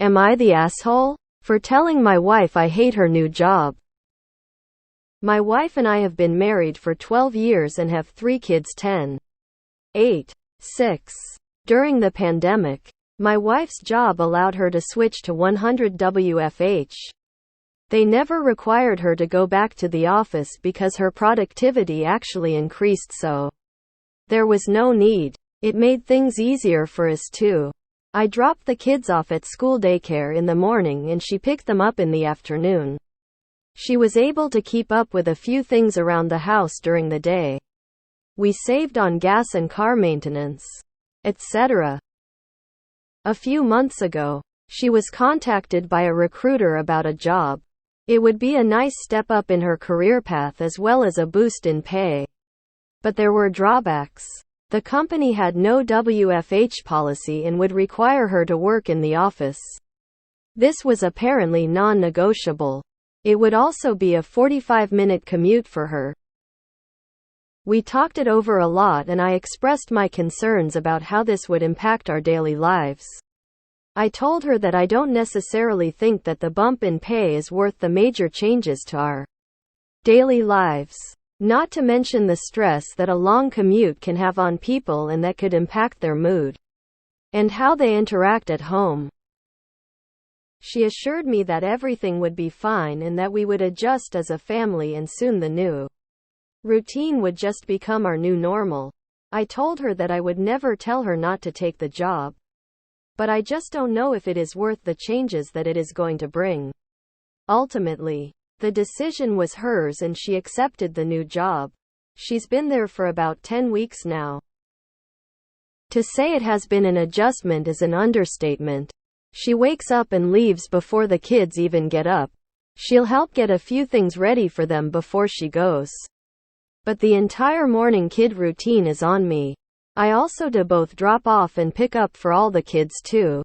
Am I the asshole for telling my wife I hate her new job? My wife and I have been married for 12 years and have 3 kids 10, 8, 6. During the pandemic, my wife's job allowed her to switch to 100 WFH. They never required her to go back to the office because her productivity actually increased, so there was no need. It made things easier for us too. I dropped the kids off at school daycare in the morning and she picked them up in the afternoon. She was able to keep up with a few things around the house during the day. We saved on gas and car maintenance, etc. A few months ago, she was contacted by a recruiter about a job. It would be a nice step up in her career path as well as a boost in pay. But there were drawbacks. The company had no WFH policy and would require her to work in the office. This was apparently non-negotiable. It would also be a 45-minute commute for her. We talked it over a lot and I expressed my concerns about how this would impact our daily lives. I told her that I don't necessarily think that the bump in pay is worth the major changes to our daily lives. Not to mention the stress that a long commute can have on people and that could impact their mood and how they interact at home. She assured me that everything would be fine and that we would adjust as a family and soon the new routine would just become our new normal. I told her that I would never tell her not to take the job. But I just don't know if it is worth the changes that it is going to bring. Ultimately, the decision was hers and she accepted the new job. She's been there for about 10 weeks now. To say it has been an adjustment is an understatement. She wakes up and leaves before the kids even get up. She'll help get a few things ready for them before she goes. But the entire morning kid routine is on me. I also do both drop off and pick up for all the kids too.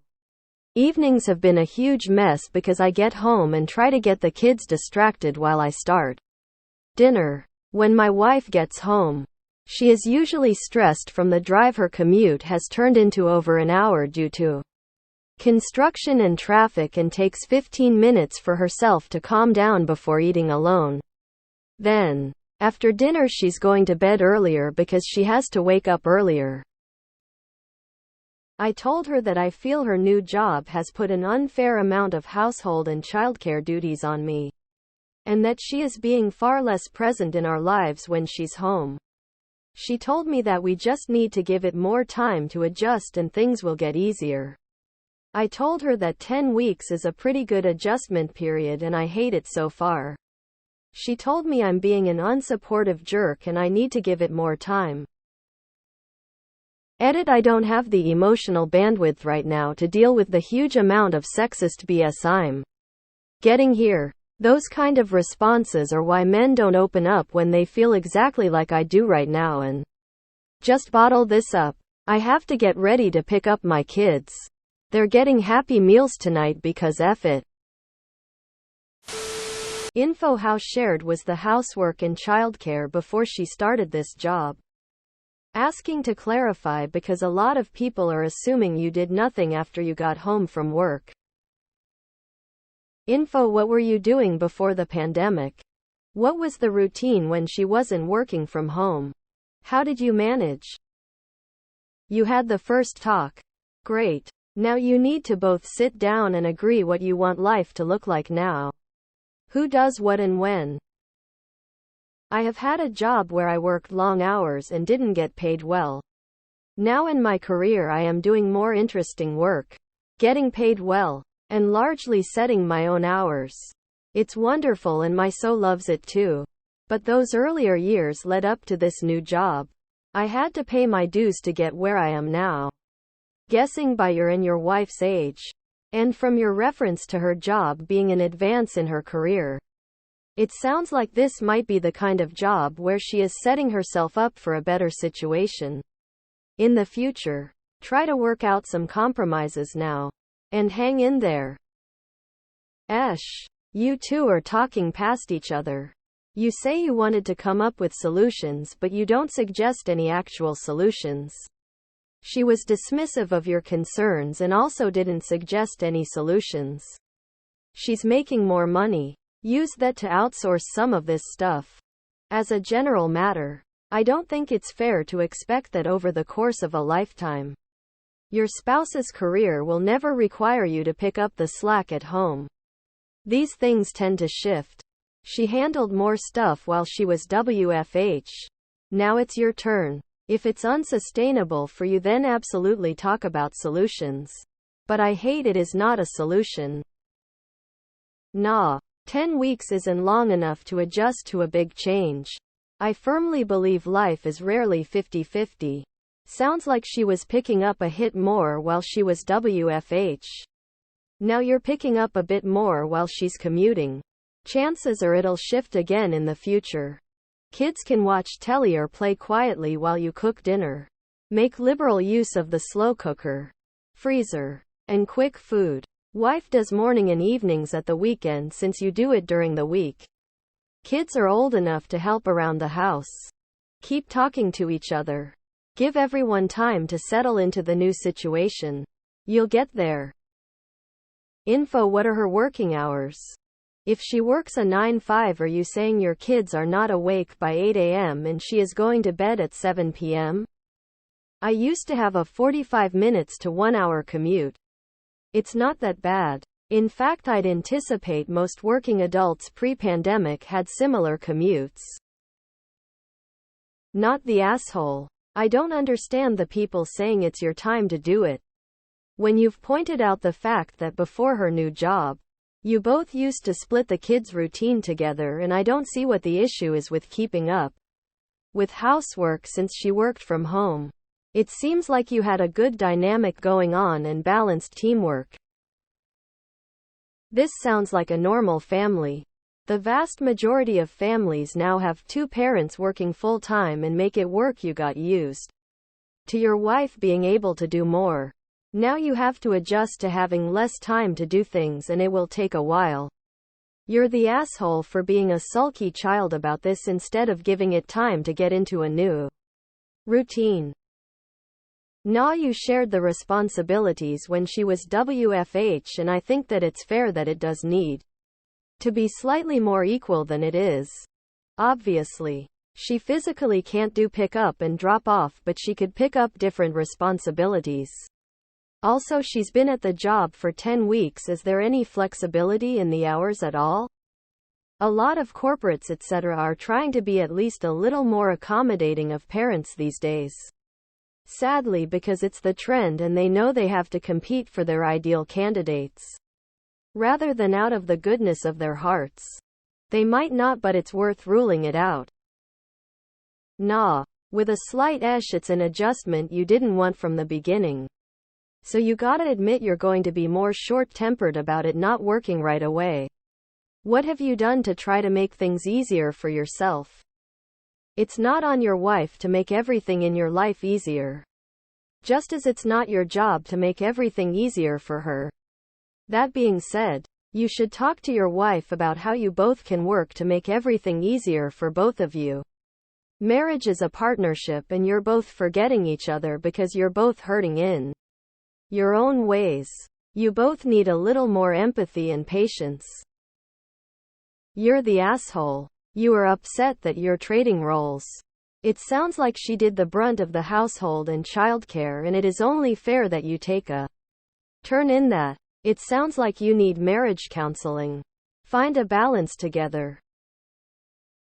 Evenings have been a huge mess because I get home and try to get the kids distracted while I start dinner. When my wife gets home, she is usually stressed from the drive her commute has turned into over an hour due to construction and traffic and takes 15 minutes for herself to calm down before eating alone. Then, after dinner she's going to bed earlier because she has to wake up earlier. I told her that I feel her new job has put an unfair amount of household and childcare duties on me, and that she is being far less present in our lives when she's home. She told me that we just need to give it more time to adjust and things will get easier. I told her that 10 weeks is a pretty good adjustment period and I hate it so far. She told me I'm being an unsupportive jerk and I need to give it more time. Edit: I don't have the emotional bandwidth right now to deal with the huge amount of sexist BS I'm getting here. Those kind of responses are why men don't open up when they feel exactly like I do right now and just bottle this up. I have to get ready to pick up my kids. They're getting Happy Meals tonight because F it. Info: how shared was the housework and childcare before she started this job? Asking to clarify because a lot of people are assuming you did nothing after you got home from work. Info: what were you doing before the pandemic? What was the routine when she wasn't working from home? How did you manage? You had the first talk. Great. Now you need to both sit down and agree what you want life to look like now. Who does what and when? I have had a job where I worked long hours and didn't get paid well. Now in my career I am doing more interesting work, getting paid well, and largely setting my own hours. It's wonderful and my so loves it too. But those earlier years led up to this new job. I had to pay my dues to get where I am now. Guessing by your and your wife's age, and from your reference to her job being an advance in her career, it sounds like this might be the kind of job where she is setting herself up for a better situation in the future. Try to work out some compromises now. And hang in there. You two are talking past each other. You say you wanted to come up with solutions but you don't suggest any actual solutions. She was dismissive of your concerns and also didn't suggest any solutions. She's making more money. Use that to outsource some of this stuff. As a general matter, I don't think it's fair to expect that over the course of a lifetime, your spouse's career will never require you to pick up the slack at home. These things tend to shift. She handled more stuff while she was WFH. Now it's your turn. If it's unsustainable for you, then absolutely talk about solutions. But I hate it is not a solution. Nah. 10 weeks isn't long enough to adjust to a big change. I firmly believe life is rarely 50-50. Sounds like she was picking up a hit more while she was WFH. Now you're picking up a bit more while she's commuting. Chances are it'll shift again in the future. Kids can watch telly or play quietly while you cook dinner. Make liberal use of the slow cooker, freezer, and quick food. Wife does morning and evenings at the weekend since you do it during the week. Kids are old enough to help around the house. Keep talking to each other. Give everyone time to settle into the new situation. You'll get there. Info: what are her working hours? If she works a 9-5, are you saying your kids are not awake by 8 a.m. and she is going to bed at 7 p.m.? I used to have a 45 minutes to 1 hour commute. It's not that bad. In fact, I'd anticipate most working adults pre-pandemic had similar commutes. Not the asshole. I don't understand the people saying it's your time to do it, when you've pointed out the fact that before her new job, you both used to split the kids' routine together, and I don't see what the issue is with keeping up with housework since she worked from home. It seems like you had a good dynamic going on and balanced teamwork. This sounds like a normal family. The vast majority of families now have two parents working full-time and make it work. You got used to your wife being able to do more. Now you have to adjust to having less time to do things, and it will take a while. You're the asshole for being a sulky child about this instead of giving it time to get into a new routine. Nah, you shared the responsibilities when she was WFH, and I think that it's fair that it does need to be slightly more equal than it is. Obviously, she physically can't do pick up and drop off, but she could pick up different responsibilities. Also, she's been at the job for 10 weeks. Is there any flexibility in the hours at all? A lot of corporates etc. are trying to be at least a little more accommodating of parents these days. Sadly, because it's the trend and they know they have to compete for their ideal candidates, rather than out of the goodness of their hearts. They might not, but it's worth ruling it out. Nah. With a slight it's an adjustment you didn't want from the beginning. So you gotta admit you're going to be more short-tempered about it not working right away. What have you done to try to make things easier for yourself? It's not on your wife to make everything in your life easier, just as it's not your job to make everything easier for her. That being said, you should talk to your wife about how you both can work to make everything easier for both of you. Marriage is a partnership, and you're both forgetting each other because you're both hurting in your own ways. You both need a little more empathy and patience. You're the asshole. You are upset that you're trading roles. It sounds like she did the brunt of the household and childcare, and it is only fair that you take a turn in that. It sounds like you need marriage counseling. Find a balance together.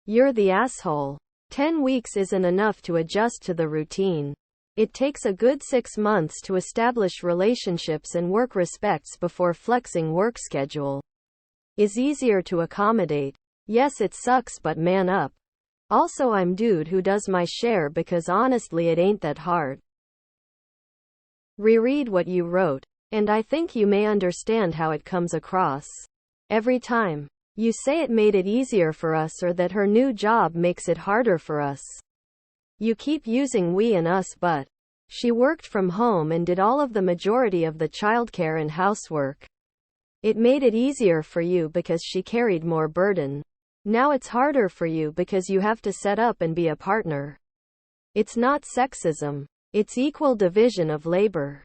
You're the asshole. 10 weeks isn't enough to adjust to the routine. It takes a good 6 months to establish relationships and work respects before flexing work schedule is easier to accommodate. Yes, it sucks, but man up. Also, I'm dude who does my share because honestly it ain't that hard. Reread what you wrote, and I think you may understand how it comes across. Every time you say it made it easier for us or that her new job makes it harder for us, you keep using we and us, but she worked from home and did all of the majority of the childcare and housework. It made it easier for you because she carried more burden. Now it's harder for you because you have to set up and be a partner. It's not sexism. It's equal division of labor.